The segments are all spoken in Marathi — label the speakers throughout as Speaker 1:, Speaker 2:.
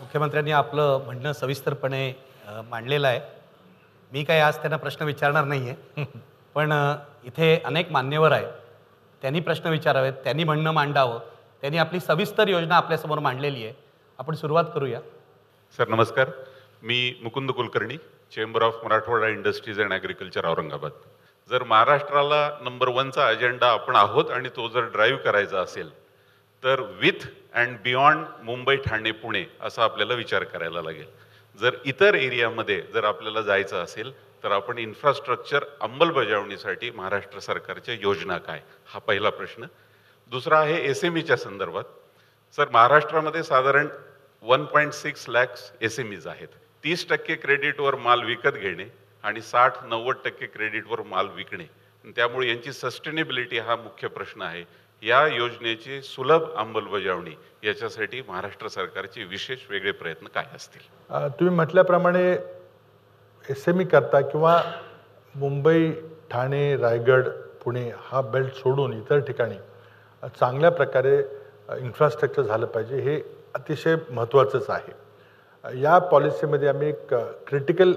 Speaker 1: मुख्यमंत्र्यांनी आपलं म्हणणं सविस्तरपणे मांडलेलं आहे. मी काही आज त्यांना प्रश्न विचारणार नाही आहे. पण इथे अनेक मान्यवर आहेत. त्यांनी प्रश्न विचारावेत, त्यांनी म्हणणं मांडावं. त्यांनी आपली सविस्तर योजना आपल्यासमोर मांडलेली आहे. आपण सुरुवात करूया.
Speaker 2: सर नमस्कार. मी Mukund Kulkarni, chamber of Marathwada industries and agriculture Aurangabad. जर महाराष्ट्राला नंबर 1चा अजेंडा आपण आहोत आणि तो जर ड्राईव्ह करायचा असेल तर with and beyond Mumbai, Thane, Pune असा आपल्याला विचार करायला लागेल. जर इतर एरियामध्ये जर आपल्याला जायचं असेल तर आपण इन्फ्रास्ट्रक्चर अंमलबजावणीसाठी महाराष्ट्र सरकारच्या योजना काय, हा पहिला प्रश्न. दुसरा आहे SMEच्या संदर्भात. सर महाराष्ट्रामध्ये साधारण 1.6 लॅक्स SMEज आहेत. 30% क्रेडिटवर माल विकत घेणे आणि 60-90% क्रेडिटवर माल विकणे. त्यामुळे यांची सस्टेनेबिलिटी हा मुख्य प्रश्न आहे. या योजनेची सुलभ अंमलबजावणी याच्यासाठी महाराष्ट्र सरकारचे विशेष वेगळे प्रयत्न काय असतील?
Speaker 3: तुम्ही म्हटल्याप्रमाणे SME करता किंवा मुंबई, ठाणे, रायगड, पुणे हा बेल्ट सोडून इतर ठिकाणी चांगल्या प्रकारे इन्फ्रास्ट्रक्चर झालं पाहिजे, हे अतिशय महत्त्वाचंच आहे. या पॉलिसीमध्ये आम्ही एक क्रिटिकल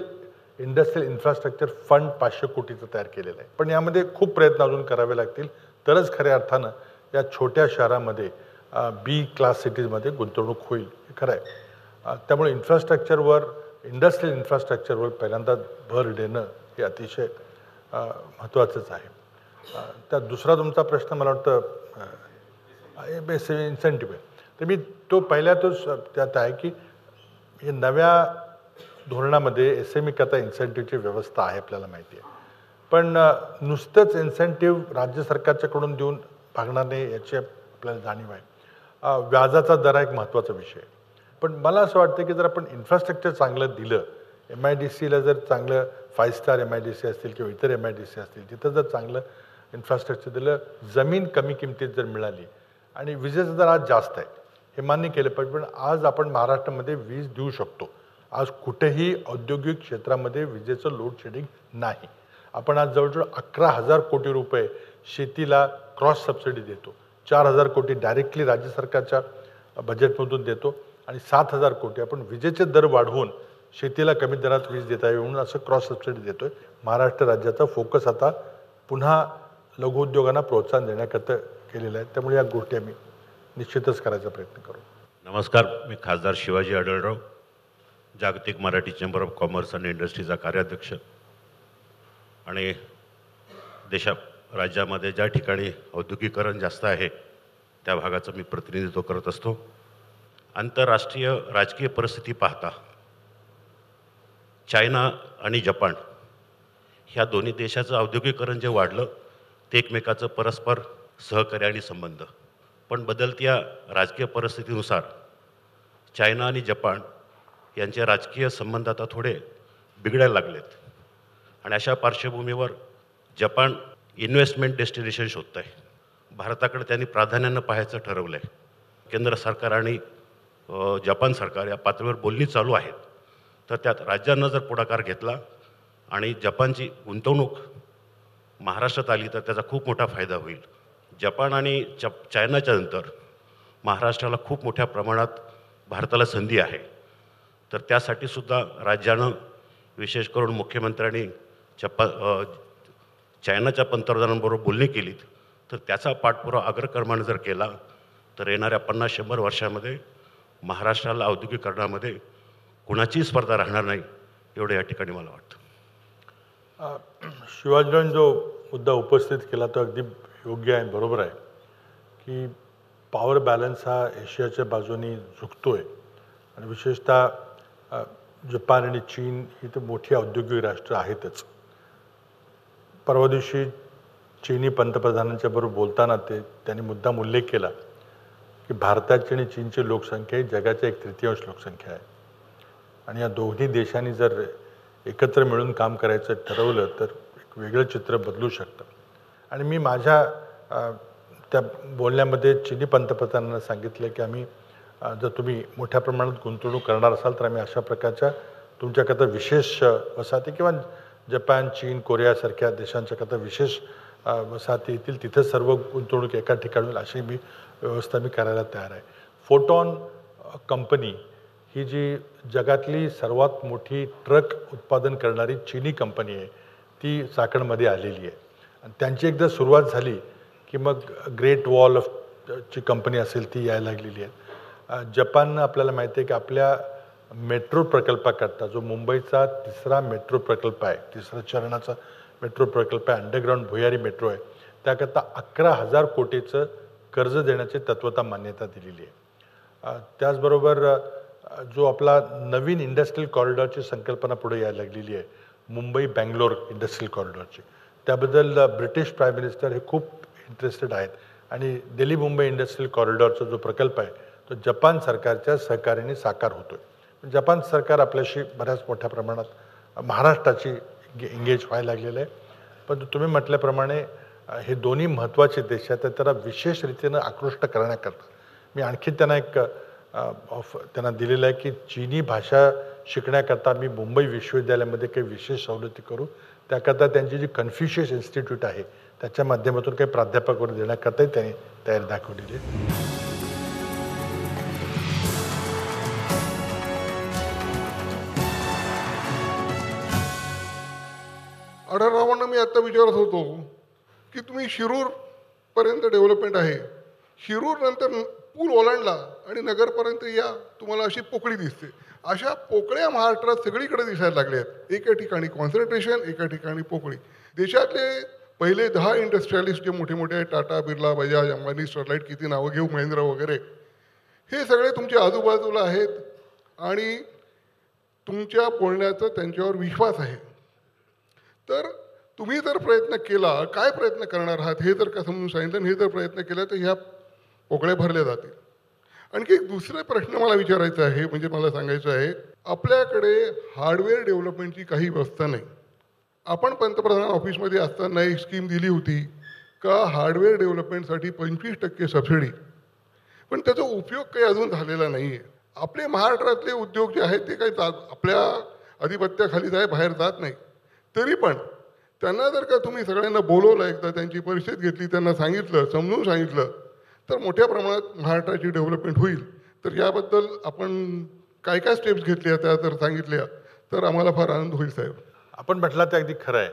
Speaker 3: इंडस्ट्रियल इन्फ्रास्ट्रक्चर फंड 500 कोटीचं तयार केलेलं आहे. पण यामध्ये खूप प्रयत्न अजून करावे लागतील, तरच खऱ्या अर्थानं या छोट्या शहरामध्ये B क्लास सिटीजमध्ये गुंतवणूक होईल, हे खरं आहे. त्यामुळे इन्फ्रास्ट्रक्चरवर, इंडस्ट्रियल इन्फ्रास्ट्रक्चरवर पहिल्यांदा भर देणं हे अतिशय महत्त्वाचंच आहे. त्यात दुसरा तुमचा प्रश्न मला वाटतं इन्सेंटिव्ह आहे. तर मी तो पहिल्यातच त्यात आहे की हे नव्या धोरणामध्ये SME करता इन्सेंटिव्हची व्यवस्था आहे, आपल्याला माहिती आहे. पण नुसतंच इन्सेंटिव्ह राज्य सरकारच्याकडून देऊन भागणार नाही याची आपल्याला जाणीव आहे. व्याजाचा दर हा एक महत्त्वाचा विषय आहे. पण मला असं वाटतं की जर आपण इन्फ्रास्ट्रक्चर चांगलं दिलं, MIDCला जर चांगलं 5 स्टार MIDC असतील किंवा इतर MIDC असतील, तिथं जर चांगलं इन्फ्रास्ट्रक्चर दिलं, जमीन कमी किमतीत जर मिळाली आणि विजेचा दर आज जास्त आहे, हे मान्य केलं पाहिजे. पण आज आपण महाराष्ट्रामध्ये वीज देऊ शकतो. आज कुठेही औद्योगिक क्षेत्रामध्ये विजेचं लोड शेडिंग नाही. आपण आज जवळजवळ 11,000 कोटी रुपये शेतीला क्रॉस सबसिडी देतो. 4,000 कोटी डायरेक्टली राज्य सरकारच्या बजेटमधून देतो आणि 7,000 कोटी आपण विजेचे दर वाढवून शेतीला कमी दरात वीज देता येईल म्हणून असं क्रॉस सबसिडी देतोय. महाराष्ट्र राज्याचा फोकस आता पुन्हा लघुउद्योगांना प्रोत्साहन देण्याकरता केलेलं आहे. त्यामुळे या गोष्टी आम्ही निश्चितच करायचा प्रयत्न करू.
Speaker 4: नमस्कार, मी खासदार शिवाजी आढळराव, जागतिक मराठी चेंबर ऑफ कॉमर्स आणि इंडस्ट्रीचा कार्याध्यक्ष. आणि राज्यामध्ये ज्या ठिकाणी औद्योगिकरण जास्त आहे त्या भागाचं मी प्रतिनिधित्व करत असतो. आंतरराष्ट्रीय राजकीय परिस्थिती पाहता चायना आणि जपान ह्या दोन्ही देशाचं औद्योगिकरण जे वाढलं ते एकमेकाचं परस्पर सहकार्य आणि संबंध. पण बदलत्या राजकीय परिस्थितीनुसार चायना आणि जपान यांचे राजकीय संबंध आता थोडे बिघडायला लागलेत. आणि अशा पार्श्वभूमीवर जपान इन्व्हेस्टमेंट डेस्टिनेशन शोधत आहे. भारताकडे त्यांनी प्राधान्यानं पाहायचं ठरवलं आहे. केंद्र सरकार आणि जपान सरकार या पातळीवर बोलणी चालू आहेत. तर त्यात राज्यांना जर पुढाकार घेतला आणि जपानची गुंतवणूक महाराष्ट्रात आली तर त्याचा खूप मोठा फायदा होईल. जपान आणि चायनाच्या नंतर महाराष्ट्राला खूप मोठ्या प्रमाणात भारताला संधी आहे. तर त्यासाठी सुद्धा राज्यानं, विशेष करून मुख्यमंत्र्यांनी चायनाच्या पंतप्रधानांबरोबर बोलणी केलीत. तर त्याचा पाठपुरावा अग्रक्रमाने जर केला तर येणाऱ्या 50-100 वर्षामध्ये महाराष्ट्राला औद्योगिकरणामध्ये कुणाचीही स्पर्धा राहणार नाही, एवढं या ठिकाणी मला वाटतं.
Speaker 3: शिवाजीरावांनी जो मुद्दा उपस्थित केला तो अगदी योग्य आहे, बरोबर आहे की पॉवर बॅलन्स हा एशियाच्या बाजूने झुकतोय. आणि विशेषतः जपान आणि चीन ही तर मोठी औद्योगिक राष्ट्र आहेतच. परवा दिवशी चीनी पंतप्रधानांच्या बरोबर बोलताना त्यांनी मुद्दाम उल्लेख केला की भारताची आणि चीनची लोकसंख्या ही जगाच्या 1/3 लोकसंख्या आहे. आणि या दोन्ही देशांनी जर एकत्र मिळून काम करायचं ठरवलं तर एक वेगळं चित्र बदलू शकतं. आणि मी माझ्या त्या बोलण्यामध्ये चीनी पंतप्रधानांना सांगितलं की आम्ही जर तुम्ही मोठ्या प्रमाणात गुंतवणूक करणार असाल तर आम्ही अशा प्रकारच्या तुमच्याकरता विशेष वसाहती किंवा जपान, चीन, कोरियासारख्या देशांच्याकरता विशेष वसाहती येतील, तिथं सर्व गुंतवणूक एका ठिकाणी अशी व्यवस्था मी करायला तयार आहे. फोटॉन कंपनी ही जी जगातली सर्वात मोठी ट्रक उत्पादन करणारी चीनी कंपनी आहे ती चाकणमध्ये आलेली आहे. आणि त्यांची एकदा सुरुवात झाली की मग ग्रेट वॉल ऑफ ची कंपनी असेल ती यायला लागलेली आहे. जपाननं आपल्याला माहिती आहे की आपल्या मेट्रो प्रकल्पाकरता जो मुंबईचा तिसरा मेट्रो प्रकल्प आहे, तिसरा चरणाचा मेट्रो प्रकल्प आहे, अंडरग्राऊंड भुयारी मेट्रो आहे, त्याकरता 11,000 कोटीचं कर्ज देण्याची तत्वता मान्यता दिलेली आहे. त्याचबरोबर जो आपला नवीन इंडस्ट्रियल कॉरिडॉरची संकल्पना पुढे यायला लागलेली आहे, मुंबई बँगलोर इंडस्ट्रियल कॉरिडॉरची, त्याबद्दल ब्रिटिश प्राईम मिनिस्टर हे खूप इंटरेस्टेड आहेत. आणि दिल्ली मुंबई इंडस्ट्रियल कॉरिडॉरचा जो प्रकल्प आहे तो जपान सरकारच्या सहकार्याने साकार होतो आहे. जपान सरकार आपल्याशी बऱ्याच मोठ्या प्रमाणात महाराष्ट्राची एंगेज व्हायला लागलेलं आहे. पण तुम्ही म्हटल्याप्रमाणे हे दोन्ही महत्त्वाचे देश आहेत, तर त्याला विशेष रीतीनं आकृष्ट करण्याकरता मी आणखी त्यांना एक त्यांना दिलेलं आहे की चीनी भाषा शिकण्याकरता मी मुंबई विश्वविद्यालयामध्ये काही विशेष सवलती करू. त्याकरता त्यांची जी कन्फ्युशियस इन्स्टिट्यूट आहे त्याच्या माध्यमातून काही प्राध्यापक वगैरे देण्याकरताही त्यांनी तयारी दाखवलेली आहे.
Speaker 5: आढळरावांना मी आत्ता विचारत होतो की तुम्ही शिरूरपर्यंत डेव्हलपमेंट आहे, शिरूर नंतर पूल ओलांडला आणि नगरपर्यंत या, तुम्हाला अशी पोकळी दिसते. अशा पोकळ्या महाराष्ट्रात सगळीकडे दिसायला लागल्या आहेत. एका ठिकाणी कॉन्सन्ट्रेशन, एका ठिकाणी पोकळी. देशातले पहिले 10 इंडस्ट्रियलिस्ट जे मोठे मोठे आहेत, टाटा, बिर्ला, बजाज, अंबानी, स्टरलाइट, किती नावं घेऊ, महिंद्रा वगैरे, हे सगळे तुमच्या आजूबाजूला आहेत आणि तुमच्या बोलण्याचा त्यांच्यावर विश्वास आहे. तर तुम्ही जर प्रयत्न केला, काय प्रयत्न करणार आहात हे जर का समजून सांगितलं आणि हे जर प्रयत्न केला तर ह्या पोकळ्या भरल्या जातील. आणखी एक दुसरे प्रश्न मला विचारायचा आहे, म्हणजे मला सांगायचं आहे, आपल्याकडे हार्डवेअर डेव्हलपमेंटची काही व्यवस्था नाही. आपण पंतप्रधान ऑफिसमध्ये असताना एक स्कीम दिली होती का हार्डवेअर डेव्हलपमेंटसाठी 25% सबसिडी, पण त्याचा उपयोग काही अजून झालेला नाही आहे. आपले महाराष्ट्रातले उद्योग जे आहेत ते काही आपल्या अधिपत्याखाली आहे, बाहेर जात नाही. तरी पण त्यांना जर का तुम्ही सगळ्यांना बोलवलं, एकदा त्यांची परिषद घेतली, त्यांना सांगितलं, समजून सांगितलं, तर मोठ्या प्रमाणात महाराष्ट्राची डेव्हलपमेंट होईल. तर याबद्दल आपण काय काय स्टेप्स घेतल्या त्या जर सांगितल्या तर आम्हाला फार आनंद होईल साहेब.
Speaker 3: आपण म्हटलं ते अगदी खरं आहे.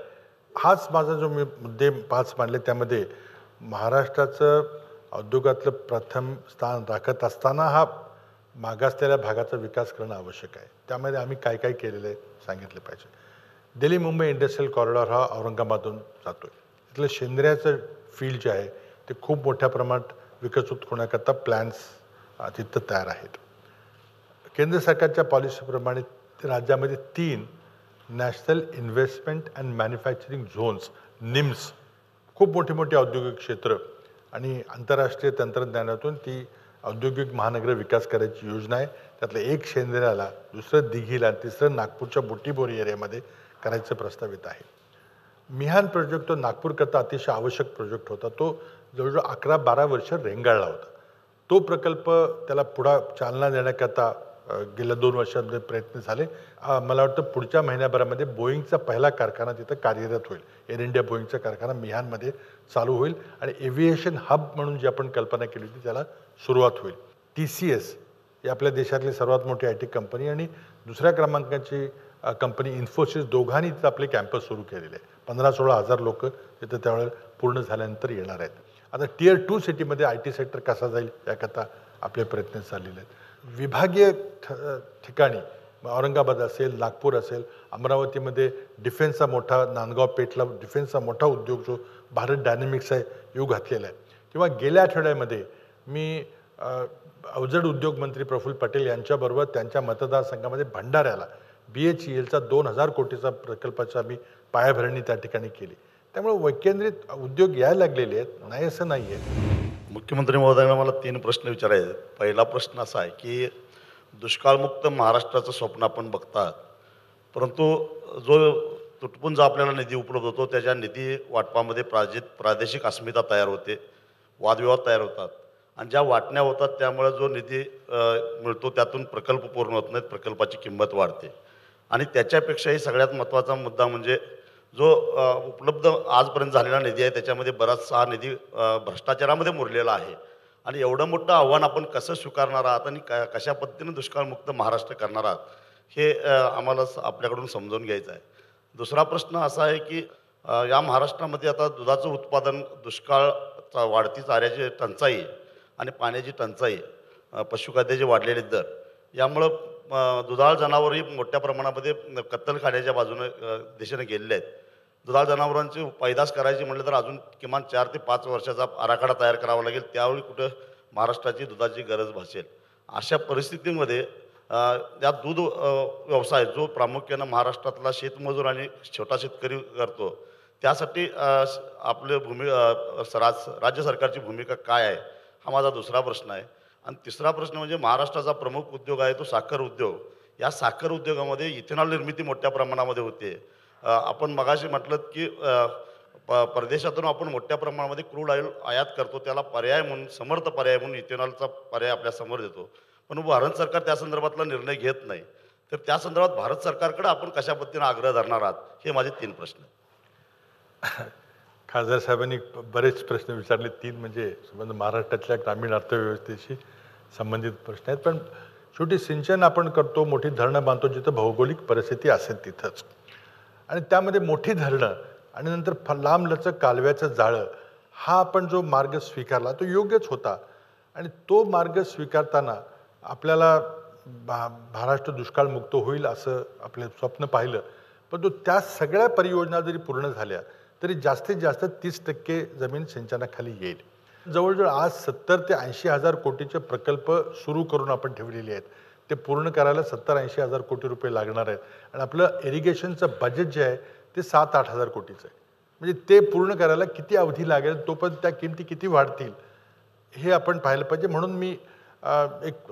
Speaker 3: हाच माझा जो मी मुद्दे 5 मांडले त्यामध्ये महाराष्ट्राचं उद्योगातलं प्रथम स्थान राखत असताना हा मागासलेल्या भागाचा विकास करणं आवश्यक आहे. त्यामध्ये आम्ही काय काय केलेलं आहे सांगितलं पाहिजे. दिल्ली मुंबई इंडस्ट्रियल कॉरिडॉर हा औरंगाबादहून जातो आहे. तिथलं शेंद्र्याचं फील्ड जे आहे ते खूप मोठ्या प्रमाणात विकसित होण्याकरता प्लॅन्स तिथं तयार आहेत. केंद्र सरकारच्या पॉलिसीप्रमाणे राज्यामध्ये 3 national investment and manufacturing zones, NIMS, खूप मोठी मोठी औद्योगिक क्षेत्र आणि आंतरराष्ट्रीय तंत्रज्ञानातून ती औद्योगिक महानगर विकास करायची योजना आहे. त्यातलं एक शेंद्र्याला, दुसरं दिघीला आणि तिसरं नागपूरच्या बुटीबोरी एरियामध्ये करायचं प्रस्तावित आहे. मिहान प्रोजेक्ट तो नागपूरकरता अतिशय आवश्यक प्रोजेक्ट होता. तो जवळजवळ 11-12 वर्ष रेंगाळला होता. तो प्रकल्प त्याला पुढं चालना देण्याकरता गेल्या 2 वर्षांमध्ये प्रयत्न झाले. मला वाटतं पुढच्या महिन्याभरामध्ये बोईंगचा पहिला कारखाना तिथं कार्यरत होईल. एअर इंडिया बोईंगचा कारखाना मिहानमध्ये चालू होईल आणि एव्हिएशन हब म्हणून जी आपण कल्पना केली होती त्याला सुरुवात होईल. TCS ही आपल्या देशातली सर्वात मोठी IT कंपनी आणि दुसऱ्या क्रमांकाची कंपनी इन्फोसिस, दोघांनी तिथं आपले कॅम्पस सुरू केलेले आहे. 15-16 हजार लोक तिथं त्यावेळेला पूर्ण झाल्यानंतर येणार आहेत. आता Tier 2 सिटीमध्ये IT सेक्टर कसा जाईल याकरता आपले प्रयत्न चाललेले आहेत. विभागीय ठिकाणी औरंगाबाद असेल, नागपूर असेल, अमरावतीमध्ये डिफेन्सचा मोठा, नांदगाव पेठला डिफेन्सचा मोठा उद्योग जो भारत डायनॅमिक्स आहे येऊ घातलेला आहे. किंवा गेल्या आठवड्यामध्ये मी अवजड उद्योग मंत्री प्रफुल्ल पटेल यांच्याबरोबर त्यांच्या मतदारसंघामध्ये भंडाऱ्याला BHELचा 2000 कोटीचा प्रकल्पाचा मी पायाभरणी त्या ठिकाणी केली. त्यामुळे वैकेंद्रित उद्योग यायला लागलेले आहेत, नाही असं नाही आहे.
Speaker 4: मुख्यमंत्री महोदयांना मला 3 प्रश्न विचारायचे आहेत. पहिला प्रश्न असा आहे की दुष्काळमुक्त महाराष्ट्राचं स्वप्न आपण बघतात, परंतु जो तुटपुंजा जो आपल्याला निधी उपलब्ध होतो त्याच्या निधी वाटपामध्ये प्रादेशिक अस्मिता तयार होते, वादविवाद तयार होतात आणि ज्या वाटण्या होतात त्यामुळे जो निधी मिळतो त्यातून प्रकल्प पूर्ण होत नाहीत, प्रकल्पाची किंमत वाढते. आणि त्याच्यापेक्षाही सगळ्यात महत्त्वाचा मुद्दा म्हणजे जो उपलब्ध आजपर्यंत झालेला निधी आहे त्याच्यामध्ये बराचसा निधी भ्रष्टाचारामध्ये मुरलेला आहे.
Speaker 6: आणि एवढं मोठं आव्हान आपण कसं स्वीकारणार आहात आणि कशा पद्धतीनं दुष्काळमुक्त महाराष्ट्र करणार आहात हे आम्हाला आपल्याकडून समजून घ्यायचं आहे. दुसरा प्रश्न असा आहे की या महाराष्ट्रामध्ये आता दुधाचं उत्पादन, दुष्काळ, वाढती चाऱ्याची टंचाई आणि पाण्याची टंचाई, पशुखाद्याचे वाढलेले दर यामुळं दुधाळ जनावरही मोठ्या प्रमाणामध्ये कत्तलखान्याच्या दिशेने गेलेले आहेत. दुधाळ जनावरांची पैदास करायची म्हटलं तर अजून किमान 4 ते 5 वर्षाचा आराखडा तयार करावा लागेल. त्यावेळी कुठं महाराष्ट्राची दुधाची गरज भासेल. अशा परिस्थितीमध्ये या दूध व्यवसाय जो प्रामुख्यानं महाराष्ट्रातला शेतमजूर आणि छोटा शेतकरी करतो त्यासाठी आपले राज्य सरकारची भूमिका काय आहे हा माझा दुसरा प्रश्न आहे. आणि तिसरा प्रश्न म्हणजे महाराष्ट्राचा प्रमुख उद्योग आहे तो साखर उद्योग. या साखर उद्योगामध्ये इथेनॉल निर्मिती मोठ्या प्रमाणामध्ये होते. आपण मगाशी म्हटलं की परदेशातून आपण मोठ्या प्रमाणामध्ये क्रूड ऑइल आयात करतो, त्याला पर्याय म्हणून, समर्थ पर्याय म्हणून इथेनॉलचा पर्याय आपल्या समोर देतो. पण भारत सरकार त्या संदर्भातला निर्णय घेत नाही. तर त्या संदर्भात भारत सरकारकडे आपण कशा पद्धतीने आग्रह धरणार आहात हे माझे 3 प्रश्न आहेत.
Speaker 3: खासदार साहेबांनी बरेच प्रश्न विचारले. 3 म्हणजे संबंध महाराष्ट्रातल्या ग्रामीण अर्थव्यवस्थेशी संबंधित प्रश्न आहेत. पण शेवटी सिंचन आपण करतो, मोठी धरणं बांधतो जिथं भौगोलिक परिस्थिती असेल तिथंच, आणि त्यामध्ये मोठी धरणं आणि नंतर लांबलचक कालव्याचं जाळं हा आपण जो मार्ग स्वीकारला तो योग्यच होता. आणि तो मार्ग स्वीकारताना आपल्याला महाराष्ट्र दुष्काळमुक्त होईल असं आपलं स्वप्न पाहिलं. पण त्या सगळ्या परियोजना जरी पूर्ण झाल्या तरी जास्तीत जास्त 30% जमीन सिंचनाखाली येईल. जवळजवळ आज 70 ते 80 हजार कोटीचे प्रकल्प सुरू करून आपण ठेवलेले आहेत. ते पूर्ण करायला 70-80 हजार कोटी रुपये लागणार आहेत. आणि आपलं इरिगेशनचं बजेट जे आहे ते 7-8 हजार कोटीचं आहे. म्हणजे ते पूर्ण करायला किती अवधी लागेल, तोपर्यंत त्या किमती किती वाढतील हे आपण पाहिलं पाहिजे. म्हणून मी एक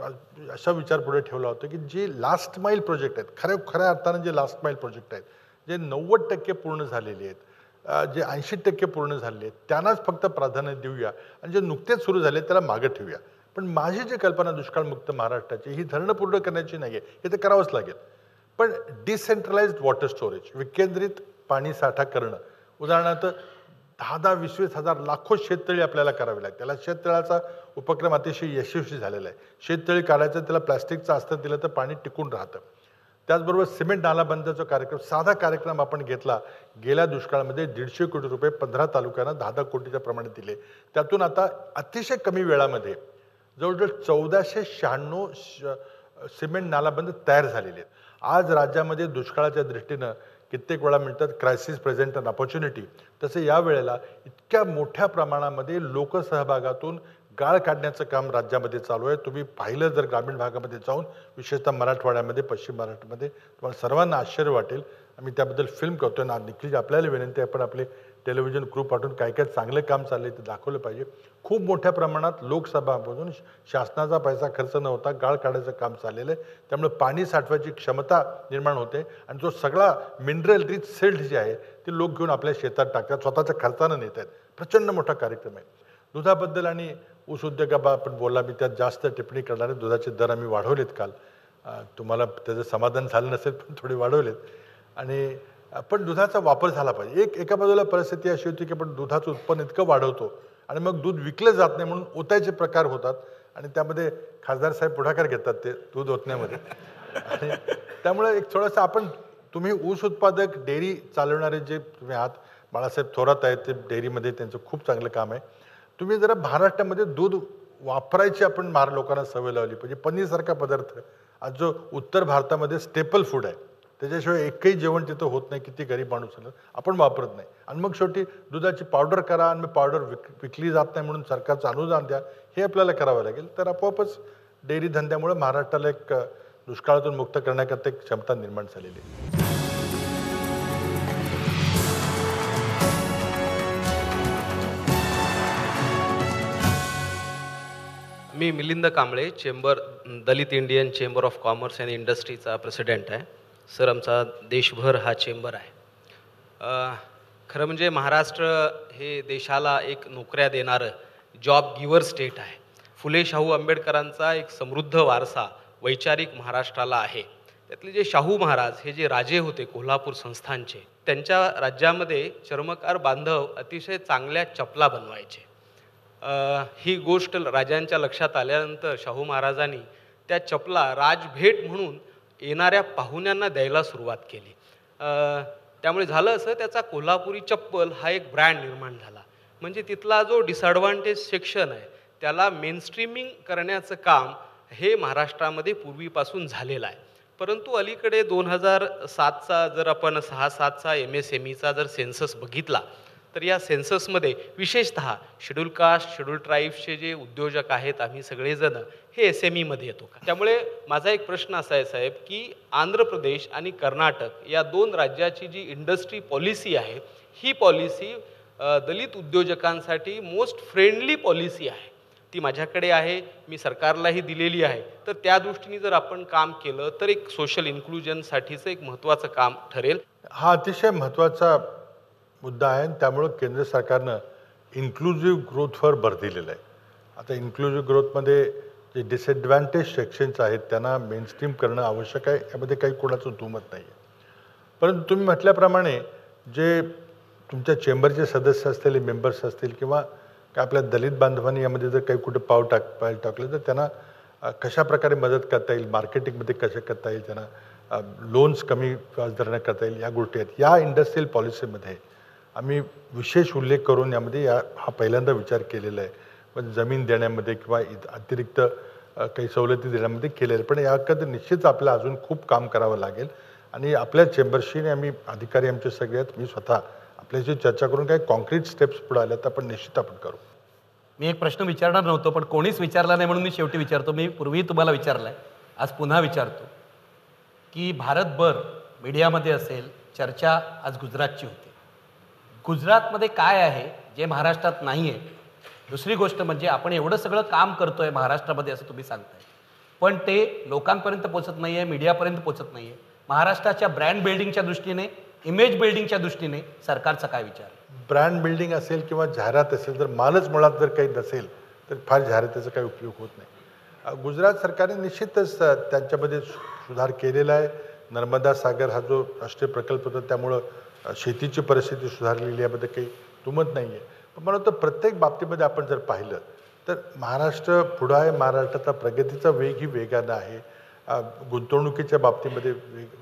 Speaker 3: असा विचार पुढे ठेवला होता की जे लास्ट माईल प्रोजेक्ट आहेत, खऱ्या अर्थानं जे लास्ट माईल प्रोजेक्ट आहेत, जे 90% पूर्ण झालेले आहेत, जे 80% पूर्ण झालेले आहेत, त्यांनाच फक्त प्राधान्य देऊया आणि जे नुकतेच सुरू झाले त्याला मागं ठेवूया. पण माझी जी कल्पना दुष्काळमुक्त महाराष्ट्राची ही धरणं पूर्ण करण्याची नाही आहे, हे तर करावंच लागेल. पण डिसेंट्रलाइज्ड वॉटर स्टोरेज, विकेंद्रित पाणी साठा करणं, उदाहरणार्थ 10-20 हजार लाखो शेततळी आपल्याला करावे लागतात. त्याला शेततळ्याचा उपक्रम अतिशय यशस्वी झालेला आहे. शेततळी काढायचं, त्याला प्लॅस्टिकचं अस्तर दिलं तर पाणी टिकून राहतं. त्याचबरोबर सिमेंट नालाबंदीचा कार्यक्रम, साधा कार्यक्रम आपण घेतला. गेल्या दुष्काळामध्ये 150 कोटी रुपये 15 तालुक्यांना 10 कोटीच्या प्रमाणे दिले. त्यातून आता अतिशय कमी वेळामध्ये जवळजवळ 1496 सिमेंट नालाबंद तयार झालेले आहेत. आज राज्यामध्ये दुष्काळाच्या दृष्टीनं कित्येक वेळा म्हणतात क्रायसिस प्रेझेंट अन ऑपॉर्च्युनिटी, तसं या वेळेला इतक्या मोठ्या प्रमाणामध्ये लोकसहभागातून गाळ काढण्याचं काम राज्यामध्ये चालू आहे. तुम्ही पाहिलं जर ग्रामीण भागामध्ये जाऊन, विशेषतः मराठवाड्यामध्ये, पश्चिम महाराष्ट्रामध्ये, तुम्हाला सर्वांना आश्चर्य वाटेल. आम्ही त्याबद्दल फिल्म करतोय ना. निखिल, आपल्याला विनंती आहे, आपण आपले टेलिव्हिजन क्रू पाठवून काय काय चांगलं काम चाललंय ते दाखवलं पाहिजे. खूप मोठ्या प्रमाणात लोकसभामधून शासनाचा पैसा खर्च न होता गाळ काढायचं काम चाललेलं आहे. त्यामुळे पाणी साठवायची क्षमता निर्माण होते आणि जो सगळा मिनरल रिच सिल्ट जे आहे ते लोक घेऊन आपल्या शेतात टाकतात, स्वतःच्या खर्चानं नेत आहेत. प्रचंड मोठा कार्यक्रम आहे. दुधाबद्दल आणि ऊस उद्योगाबाबत आपण बोलला, मी त्यात जास्त टिप्पणी करणार आहे. दुधाचे दर आम्ही वाढवलेत काल. तुम्हाला त्याचं समाधान झालं नसेल पण थोडे वाढवलेत. आणि पण दुधाचा वापर झाला पाहिजे. एका बाजूला परिस्थिती अशी होती की आपण दुधाचं उत्पन्न इतकं वाढवतो आणि मग दूध विकलं जात नाही म्हणून ओतायचे प्रकार होतात आणि त्यामध्ये खासदार साहेब पुढाकार घेतात ते दूध ओतण्यामध्ये. आणि त्यामुळे एक थोडंसं आपण, तुम्ही ऊस उत्पादक डेअरी चालवणारे जे तुम्ही आहात, बाळासाहेब थोरात आहेत, ते डेअरीमध्ये त्यांचं खूप चांगलं काम आहे. तुम्ही जरा महाराष्ट्रामध्ये दूध वापरायची आपण लोकांना सवय लावली पाहिजे. पनीरसारखा पदार्थ आज जो उत्तर भारतामध्ये स्टेपल फूड आहे, त्याच्याशिवाय एकही जेवण तिथं होत नाही. किती गरीब माणूस आलं, आपण वापरत नाही. आणि मग शेवटी दुधाची पावडर करा आणि मग पावडर विकली जात नाही म्हणून सरकारचं अनुदान द्या, हे आपल्याला करावं लागेल. तर आपोआपच डेअरी धंद्यामुळे महाराष्ट्राला एक दुष्काळातून मुक्त करण्याकरता एक क्षमता निर्माण झालेली आहे.
Speaker 7: मी Milind Kamble, Dalit Indian chamber of commerce and इंडस्ट्रीचा प्रेसिडेंट आहे. सर, आमचा देशभर हा चेंबर आहे. खरं म्हणजे महाराष्ट्र हे देशाला एक नोकऱ्या देणारं जॉब गिवर स्टेट आहे. फुले शाहू आंबेडकरांचा एक समृद्ध वारसा वैचारिक महाराष्ट्राला आहे. त्यातले जे शाहू महाराज हे जे राजे होते कोल्हापूर संस्थानचे, त्यांच्या राज्यामध्ये चर्मकार बांधव अतिशय चांगल्या चपला बनवायचे. ही गोष्ट राजांच्या लक्षात आल्यानंतर शाहू महाराजांनी त्या चपला राजभेट म्हणून येणाऱ्या पाहुण्यांना द्यायला सुरुवात केली. त्यामुळे झालं असं, त्याचा कोल्हापुरी चप्पल हा एक ब्रँड निर्माण झाला. म्हणजे तिथला जो डिसॲडव्हान्टेज सेक्शन आहे त्याला मेनस्ट्रीमिंग करण्याचं काम हे महाराष्ट्रामध्ये पूर्वीपासून झालेलं आहे. परंतु अलीकडे 2007चा जर आपण 6-7चा MSMEचा जर सेन्सस बघितला तर या सेन्ससमध्ये विशेषतः शेड्यूल कास्ट, शेड्यूल ट्राईब्सचे जे उद्योजक आहेत आम्ही सगळेजण हे SMEमध्ये येतो का. त्यामुळे माझा एक प्रश्न असा आहे साहेब, की आंध्र प्रदेश आणि कर्नाटक या 2 राज्याची जी इंडस्ट्री पॉलिसी आहे ही पॉलिसी दलित उद्योजकांसाठी मोस्ट फ्रेंडली पॉलिसी आहे. ती माझ्याकडे आहे, मी सरकारलाही दिलेली आहे. तर त्या दृष्टीने जर आपण काम केलं तर एक सोशल इन्क्लुजनसाठीचं एक महत्त्वाचं काम ठरेल.
Speaker 3: हा अतिशय महत्त्वाचा मुद्दा आहे आणि त्यामुळं केंद्र सरकारनं इन्क्लुझिव्ह ग्रोथवर भर दिलेला आहे. आता इन्क्लुझिव्ह ग्रोथमध्ये जे डिसएडव्हान्टेज सेक्शन्स आहेत त्यांना मेनस्ट्रीम करणं आवश्यक आहे, यामध्ये काही कोणाचं दुमत नाही आहे. परंतु तुम्ही म्हटल्याप्रमाणे जे तुमच्या चेंबरचे सदस्य असतील, मेंबर्स असतील किंवा काय आपल्या दलित बांधवांनी यामध्ये जर काही कुठे पाऊल टाकलं तर त्यांना कशा प्रकारे मदत करता येईल, मार्केटिंगमध्ये कसं करता येईल, त्यांना लोन्स कमी व्याजदराने करता येईल, या गोष्टी आहेत. या इंडस्ट्रियल पॉलिसीमध्ये आम्ही विशेष उल्लेख करून यामध्ये हा पहिल्यांदा विचार केलेला आहे. म्हणजे जमीन देण्यामध्ये किंवा अतिरिक्त काही सवलती देण्यामध्ये केलेलं आहे. पण याकडे निश्चित आपल्याला अजून खूप काम करावं लागेल आणि आपल्या चेंबरशी आम्ही अधिकारी आमचे सगळे आहेत, मी स्वतः आपल्याशी चर्चा करून काही कॉन्क्रीट स्टेप्स पुढे आल्या तर आपण निश्चित करू.
Speaker 1: मी एक प्रश्न विचारणार नव्हतो पण कोणीच विचारला नाही म्हणून मी शेवटी विचारतो. मी पूर्वी तुम्हाला विचारला आहे, आज पुन्हा विचारतो की भारतभर मीडियामध्ये असेल चर्चा आज गुजरातची होती. गुजरातमध्ये काय आहे जे महाराष्ट्रात नाही आहे. दुसरी गोष्ट म्हणजे आपण एवढं सगळं काम करतो आहे महाराष्ट्रामध्ये असं तुम्ही सांगताय, पण ते लोकांपर्यंत पोचत नाही आहे, मीडियापर्यंत पोचत नाही आहे. महाराष्ट्राच्या ब्रँड बिल्डिंगच्या दृष्टीने, इमेज बिल्डिंगच्या दृष्टीने सरकारचा काय विचार?
Speaker 3: ब्रँड बिल्डिंग असेल किंवा जाहिरात असेल, जर मालच मुळात जर काही नसेल तर फार जाहिरातीचा काही उपयोग होत नाही. गुजरात सरकारने निश्चितच त्यांच्यामध्ये सुधार केलेला आहे. नर्मदा सागर हा जो राष्ट्रीय प्रकल्प होता त्यामुळं शेतीची परिस्थिती सुधारलेली यामध्ये काही दुमत नाही आहे. पण मला वाटतं प्रत्येक बाबतीमध्ये आपण जर पाहिलं तर महाराष्ट्र पुढं आहे. महाराष्ट्राचा प्रगतीचा वेग ही वेगानं आहे. गुंतवणुकीच्या बाबतीमध्ये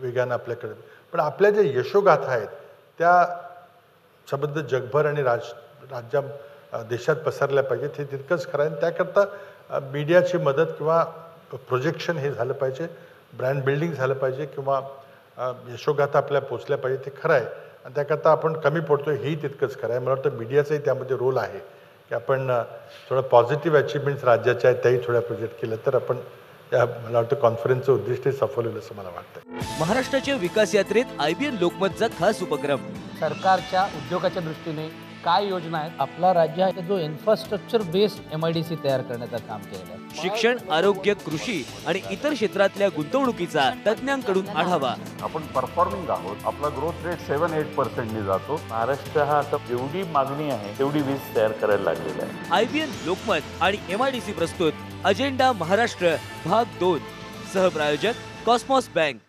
Speaker 3: वेगानं आपल्याकडे, पण आपल्या ज्या यशोगाथा आहेत त्या संबंध जगभर आणि देशात पसरल्या पाहिजेत, हे तितकंच खरं आहे. आणि त्याकरता मीडियाची मदत किंवा प्रोजेक्शन हे झालं पाहिजे, ब्रँड बिल्डिंग झालं पाहिजे किंवा यशोगाथा आपल्या पोचल्या पाहिजे, ते खरं आहे. आणि त्याकरता आपण कमी पडतो हेही तितकंच खरं आहे. मला वाटतं मीडियाचाही त्यामध्ये रोल आहे की आपण थोडं पॉझिटिव्ह अचिव्हमेंट्स राज्याच्या आहेत त्याही थोड्या प्रोजेक्ट केलं तर आपण मला वाटतं कॉन्फरन्सचं उद्दिष्ट सफल होईल असं मला वाटतं.
Speaker 8: महाराष्ट्राच्या विकास यात्रेत IBN लोकमतचा खास उपक्रम.
Speaker 1: सरकारच्या उद्योगाच्या दृष्टीने काय योजना आहेत?
Speaker 9: आपला राज्य आहे जो इन्फ्रास्ट्रक्चर बेस्ड MIDC तयार करण्याचं काम केलेलं आहे.
Speaker 8: शिक्षण, आरोग्य, कृषी आणि इतर क्षेत्रातल्या गुंतवणुकीचा तज्ज्ञांकडून आढावा.
Speaker 10: आपण परफॉर्मिंग आहोत. आपला ग्रोथ रेट 7-8% जातो. महाराष्ट्र हा आता जेवढी मागणी आहे तेवढी वीज तयार करायला लागलेला आहे.
Speaker 8: IBN लोकमत आणि MIDC प्रस्तुत अजेंडा महाराष्ट्र भाग 2. सहप्रायोजक कॉस्मॉस बँक.